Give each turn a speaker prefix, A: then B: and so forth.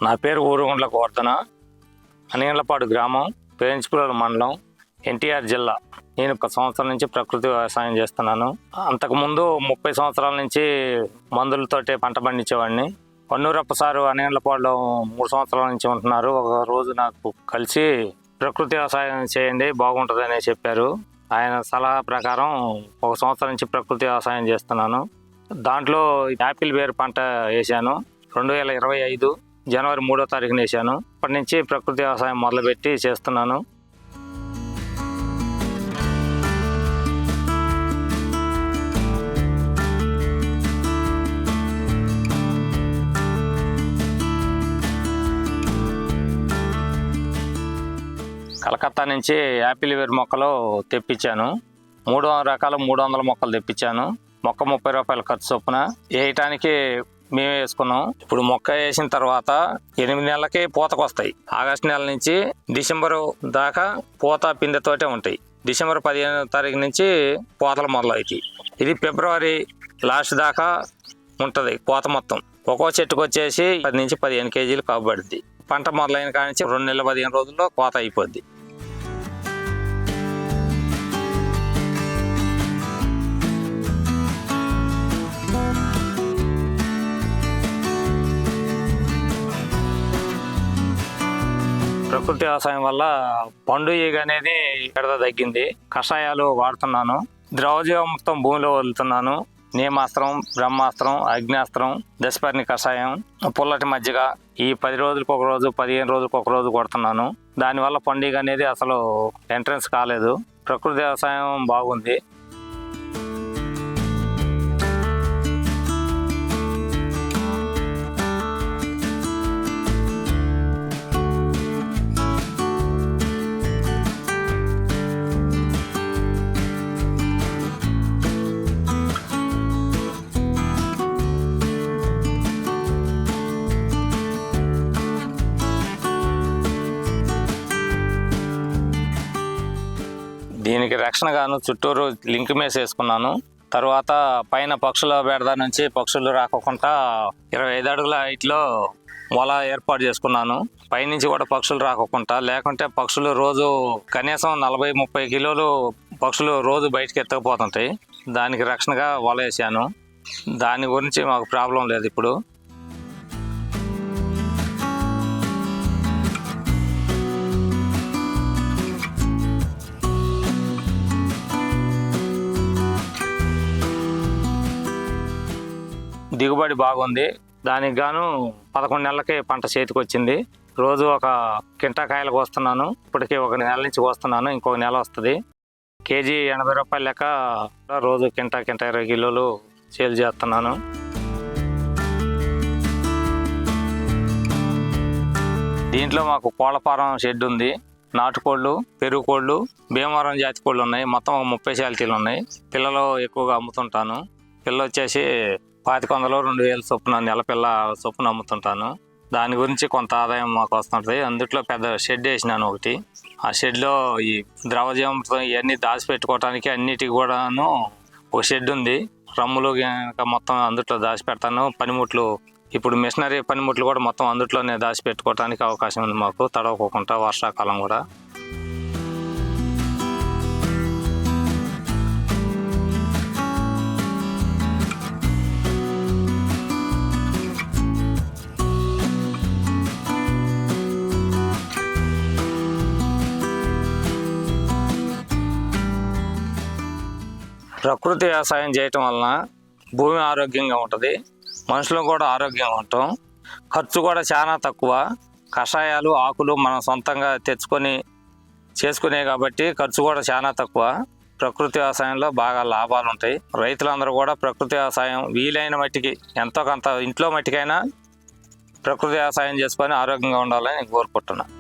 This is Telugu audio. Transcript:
A: నా పేరు ఊరుగుండ్ల గోవర్ధన, అనిగండ్లపాడు గ్రామం, పేరించిపురం మండలం, ఎన్టీఆర్ జిల్లా. నేను 1 సంవత్సరం నుంచి ప్రకృతి వ్యవసాయం చేస్తున్నాను. అంతకుముందు 30 సంవత్సరాల నుంచి మందులతోటే పంట పండించేవాడిని. వన్నూరప్ప సారు అనిగండ్లపాడులో 3 సంవత్సరాల నుంచి ఉంటున్నారు. ఒక రోజు నాకు కలిసి ప్రకృతి వ్యవసాయం చేయండి బాగుంటుందని చెప్పారు. ఆయన సలహా ప్రకారం 1 సంవత్సరం నుంచి ప్రకృతి వ్యవసాయం చేస్తున్నాను. దాంట్లో యాపిల్ బేర్ పంట వేసాను. 2025 జనవరి 3వ తారీఖున వేసాను. అప్పటి నుంచి ప్రకృతి వ్యవసాయం మొదలుపెట్టి చేస్తున్నాను. కలకత్తా నుంచి యాపిల్ వేరు మొక్కలు తెప్పించాను. 3 రకాల 300 మొక్కలు తెప్పించాను. మొక్క 30 రూపాయల ఖర్చు చొప్పున వేయటానికి మేము వేసుకున్నాం. ఇప్పుడు మొక్క వేసిన తర్వాత 8 నెలలకి పూతకు వస్తాయి. ఆగస్టు నెల నుంచి డిసెంబరు దాకా పూత పిందెతోటే ఉంటాయి. డిసెంబర్ 15వ తారీఖు నుంచి పూతలు మొదలవుతాయి. ఇది ఫిబ్రవరి లాస్ట్ దాకా ఉంటుంది పూత మొత్తం. ఒక్కో చెట్టుకు వచ్చేసి 10 నుంచి 15 కేజీలు కాబడుద్ది. పంట మొదలైన కాడి నుంచి 2 నెలల 15 రోజుల్లో కోత అయిపోద్ది. ప్రకృతి వ్యవసాయం వల్ల పండు ఈగ అనేది ఎడద తగ్గింది. కషాయాలు వాడుతున్నాను. ద్రవజీవామృతం భూమిలో వదులుతున్నాను. నేమాస్త్రం, బ్రహ్మాస్త్రం, అగ్నాస్త్రం, దశపర్ణి కషాయం, పుల్లటి మజ్జిగ ఈ 10 రోజులకు ఒక రోజు, 15 రోజులకు ఒక రోజు కొడుతున్నాను. దానివల్ల పండుగ అనేది అసలు ఎంట్రన్స్ కాలేదు. ప్రకృతి వ్యవసాయం బాగుంది. దీనికి రక్షణగాను చుట్టూరు లింక్ మేస్ వేసుకున్నాను. తర్వాత పైన పక్షుల బెడద నుంచి పక్షులు రాకుండా 25 అడుగుల హైట్లో మొల ఏర్పాటు చేసుకున్నాను. పైనుంచి కూడా పక్షులు రాకుండా, లేకుంటే పక్షులు రోజు కనీసం 40-30 కిలోలు పక్షులు రోజు బయటకు ఎత్తకపోతుంటాయి. దానికి రక్షణగా వల వేసాను. దాని గురించి మాకు ప్రాబ్లం లేదు ఇప్పుడు. దిగుబడి బాగుంది. దానికి గాను 11 నెలలకి పంట చేతికి వచ్చింది. రోజు ఒక కింటాకాయలు కోస్తున్నాను. ఇప్పటికీ 1 నెల నుంచి కోస్తున్నాను. ఇంకొక నెల వస్తుంది. కేజీ 80 రూపాయల లెక్క రోజు కింటా 20 కిలోలు సేల్ చేస్తున్నాను. దీంట్లో మాకు కోళ్ల ఫారం షెడ్ ఉంది. నాటుకోళ్ళు, పెరుగు కోళ్ళు, భీమవరం జాతి కోళ్ళు ఉన్నాయి. మొత్తం 30 శాలరీలు ఉన్నాయి. పిల్లలు ఎక్కువగా అమ్ముతుంటాను. పిల్ల వచ్చేసి 2500-2000 చొప్పున నెల పిల్ల చొప్పున అమ్ముతుంటాను. దాని గురించి కొంత ఆదాయం మాకు వస్తుంటుంది. అందుట్లో పెద్ద షెడ్ వేసినాను ఒకటి. ఆ షెడ్లో ఈ ద్రవజీవామృతం ఇవన్నీ దాచిపెట్టుకోవడానికి అన్నిటికి కూడాను ఒక షెడ్ ఉంది. రమ్ములు మొత్తం అందుట్లో దాచిపెడతాను. పనిముట్లు, ఇప్పుడు మిషనరీ పనిముట్లు కూడా మొత్తం అందుట్లోనే దాచిపెట్టుకోవడానికి అవకాశం ఉంది మాకు, తడవకోకుండా వర్షాకాలం కూడా. ప్రకృతి వ్యవసాయం చేయటం వలన భూమి ఆరోగ్యంగా ఉంటుంది, మనుషులు కూడా ఆరోగ్యంగా ఉంటాం. ఖర్చు కూడా చాలా తక్కువ. కషాయాలు ఆకులు మనం సొంతంగా తెచ్చుకొని చేసుకునే కాబట్టి ఖర్చు కూడా చాలా తక్కువ. ప్రకృతి వ్యవసాయంలో బాగా లాభాలు ఉంటాయి. రైతులందరూ కూడా ప్రకృతి వ్యవసాయం వీలైన మట్టికి ఎంతో కొంత ఇంట్లో మట్టికైనా ప్రకృతి వ్యవసాయం చేసుకొని ఆరోగ్యంగా ఉండాలని నేను కోరుకుంటున్నాను.